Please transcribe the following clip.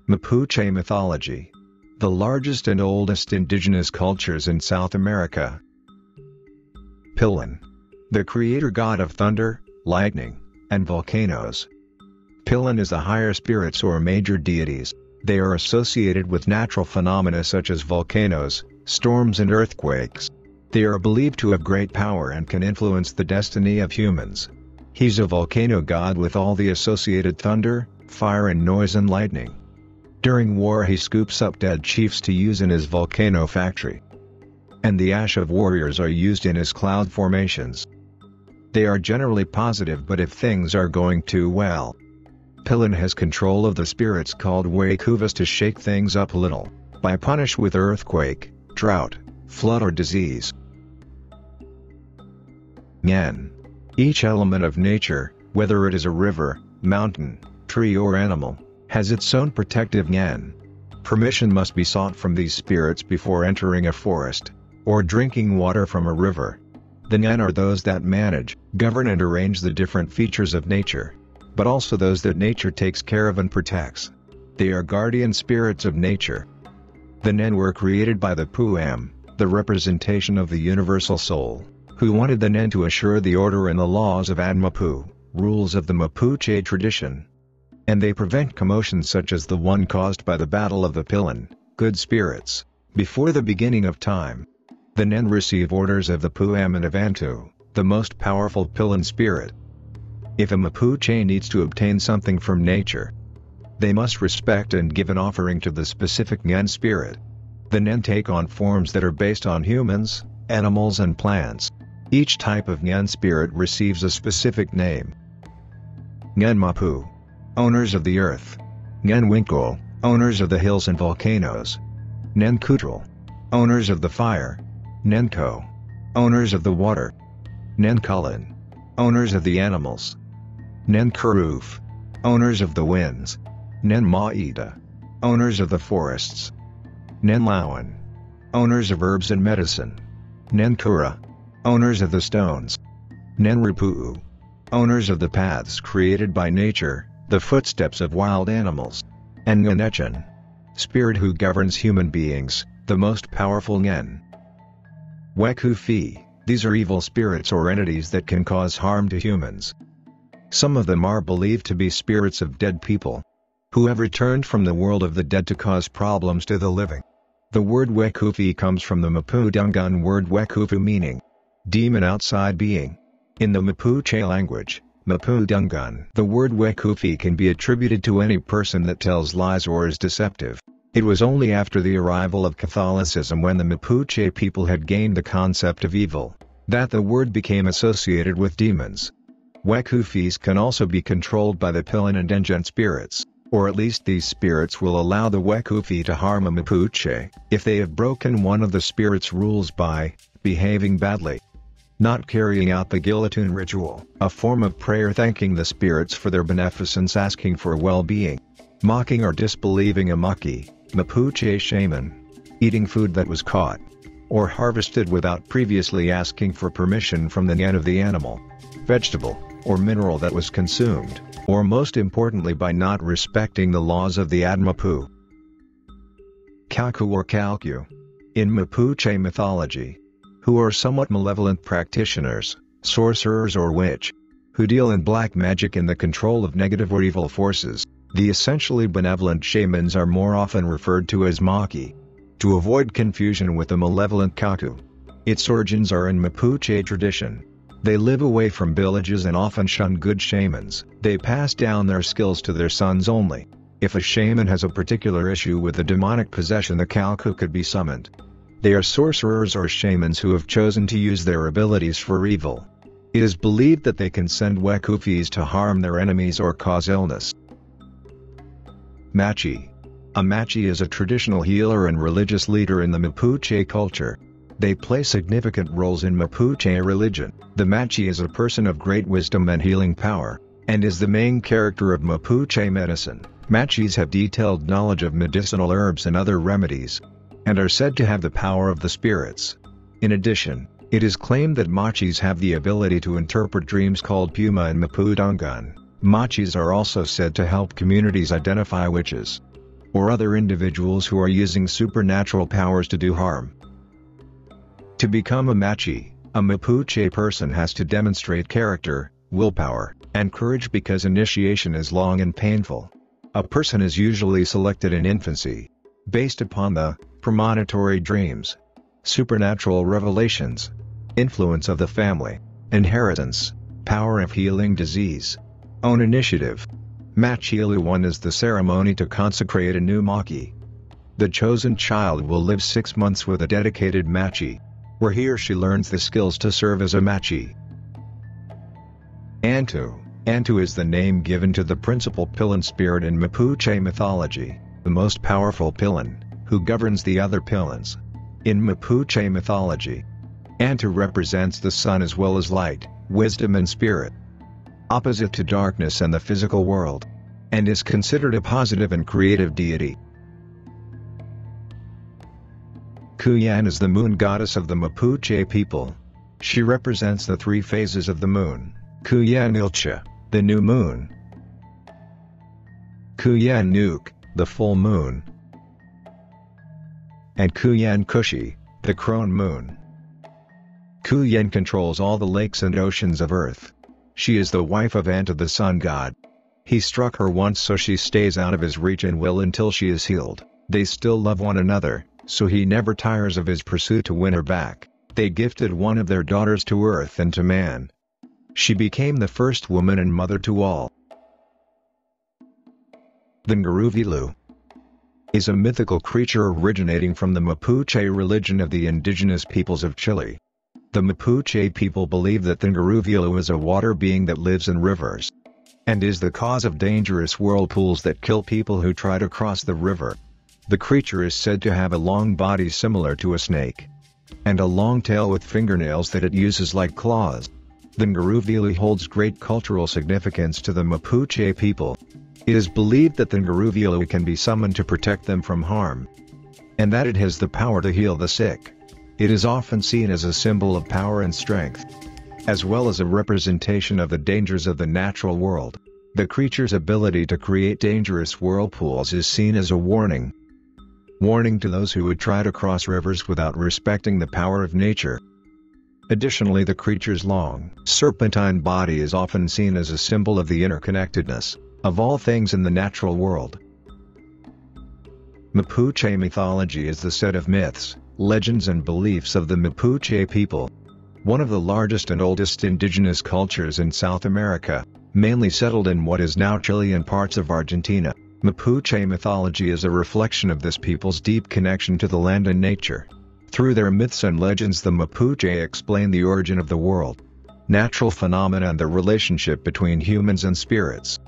Mapuche mythology. The largest and oldest indigenous cultures in South America. Pillan. The creator god of thunder, lightning, and volcanoes. Pillan is the higher spirits or major deities. They are associated with natural phenomena such as volcanoes, storms and earthquakes. They are believed to have great power and can influence the destiny of humans. He's a volcano god with all the associated thunder, fire and noise and lightning. During war he scoops up dead chiefs to use in his volcano factory. And the ash of warriors are used in his cloud formations. They are generally positive, but if things are going too well, Pillan has control of the spirits called Wakuvas to shake things up a little, by punish with earthquake, drought, flood or disease. Ngen. Each element of nature, whether it is a river, mountain, tree or animal, has its own protective Ngen. Permission must be sought from these spirits before entering a forest, or drinking water from a river. The Ngen are those that manage, govern and arrange the different features of nature, but also those that nature takes care of and protects. They are guardian spirits of nature. The Ngen were created by the Puam, the representation of the universal soul, who wanted the Ngen to assure the order and the laws of Ngen-Mapu, rules of the Mapuche tradition. And they prevent commotions such as the one caused by the battle of the Pillan, good spirits, before the beginning of time. The Ngen receive orders of the Puam and of Anto, the most powerful Pillan spirit. If a Mapuche needs to obtain something from nature, they must respect and give an offering to the specific Ngen spirit. The Ngen take on forms that are based on humans, animals and plants. Each type of Ngen spirit receives a specific name. Ngen-Mapu, owners of the earth. Ngen-Wingkul, owners of the hills and volcanoes. Ngen-Kutral, owners of the fire. Ngen-Ko, owners of the water. Ngen-Kullin, owners of the animals. Ngen-Kuruf, owners of the winds. Ngen-Mawida, owners of the forests. Ngen-Lawen, owners of herbs and medicine. Ngen-Kura, owners of the stones. Ngen-Rupu, owners of the paths created by nature, the footsteps of wild animals. And Ngen-Etchen, spirit who governs human beings, the most powerful Ngen. Wekufi, these are evil spirits or entities that can cause harm to humans. Some of them are believed to be spirits of dead people, who have returned from the world of the dead to cause problems to the living. The word Wekufi comes from the Mapudungun word Wekufu meaning demon outside being. In the Mapuche language, Mapudungun, the word Wekufi can be attributed to any person that tells lies or is deceptive. It was only after the arrival of Catholicism, when the Mapuche people had gained the concept of evil, that the word became associated with demons. Wekufis can also be controlled by the Pillan and Ngen spirits, or at least these spirits will allow the Wekufi to harm a Mapuche, if they have broken one of the spirits' rules by behaving badly. Not carrying out the guillotine ritual, a form of prayer thanking the spirits for their beneficence, asking for well-being. Mocking or disbelieving a Machi, Mapuche shaman. Eating food that was caught or harvested without previously asking for permission from the Ngen of the animal, vegetable, or mineral that was consumed, or most importantly by not respecting the laws of the Ngen-Mapu. Kaku or Kaku. In Mapuche mythology, who are somewhat malevolent practitioners, sorcerers or witch, who deal in black magic and the control of negative or evil forces. The essentially benevolent shamans are more often referred to as Machi, to avoid confusion with the malevolent Kaku. Its origins are in Mapuche tradition. They live away from villages and often shun good shamans. They pass down their skills to their sons only. If a shaman has a particular issue with a demonic possession, the Kaku could be summoned. They are sorcerers or shamans who have chosen to use their abilities for evil. It is believed that they can send Wekufis to harm their enemies or cause illness. Machi. A Machi is a traditional healer and religious leader in the Mapuche culture. They play significant roles in Mapuche religion. The Machi is a person of great wisdom and healing power, and is the main character of Mapuche medicine. Machis have detailed knowledge of medicinal herbs and other remedies, and are said to have the power of the spirits. In addition, it is claimed that Machis have the ability to interpret dreams called Puma and Mapudungun. Machis are also said to help communities identify witches. or other individuals who are using supernatural powers to do harm. To become a Machi, a Mapuche person has to demonstrate character, willpower, and courage because initiation is long and painful. A person is usually selected in infancy, based upon the premonitory dreams, supernatural revelations, influence of the family, inheritance, power of healing disease, own initiative. Machilu 1 is the ceremony to consecrate a new Machi. The chosen child will live 6 months with a dedicated Machi, where he or she learns the skills to serve as a Machi. Anto. Anto is the name given to the principal Pillan spirit in Mapuche mythology, the most powerful Pillan, who governs the other Pillans. In Mapuche mythology, Anto represents the sun as well as light, wisdom and spirit, opposite to darkness and the physical world, and is considered a positive and creative deity. Kuan is the moon goddess of the Mapuche people. She represents the 3 phases of the moon, Kuan Ilcha, the new moon, Kuan Nuke, the full moon, and Kuan Kushi, the crone moon. Kuan controls all the lakes and oceans of Earth. She is the wife of Anto the sun god. He struck her once so she stays out of his reach and will until she is healed. They still love one another, so he never tires of his pursuit to win her back. They gifted one of their daughters to Earth and to man. She became the first woman and mother to all. The Ngen-Rupu is a mythical creature originating from the Mapuche religion of the indigenous peoples of Chile. The Mapuche people believe that the Ngen-Rupu is a water being that lives in rivers, and is the cause of dangerous whirlpools that kill people who try to cross the river. The creature is said to have a long body similar to a snake, and a long tail with fingernails that it uses like claws. The Ngen-Rupu holds great cultural significance to the Mapuche people. It is believed that the Ngen-Rupu can be summoned to protect them from harm, and that it has the power to heal the sick. It is often seen as a symbol of power and strength, as well as a representation of the dangers of the natural world. The creature's ability to create dangerous whirlpools is seen as a warning to those who would try to cross rivers without respecting the power of nature. Additionally, the creature's long, serpentine body is often seen as a symbol of the interconnectedness of all things in the natural world. Mapuche mythology is the set of myths, legends and beliefs of the Mapuche people, one of the largest and oldest indigenous cultures in South America, mainly settled in what is now Chile and parts of Argentina. Mapuche mythology is a reflection of this people's deep connection to the land and nature. Through their myths and legends, the Mapuche explain the origin of the world, natural phenomena and the relationship between humans and spirits.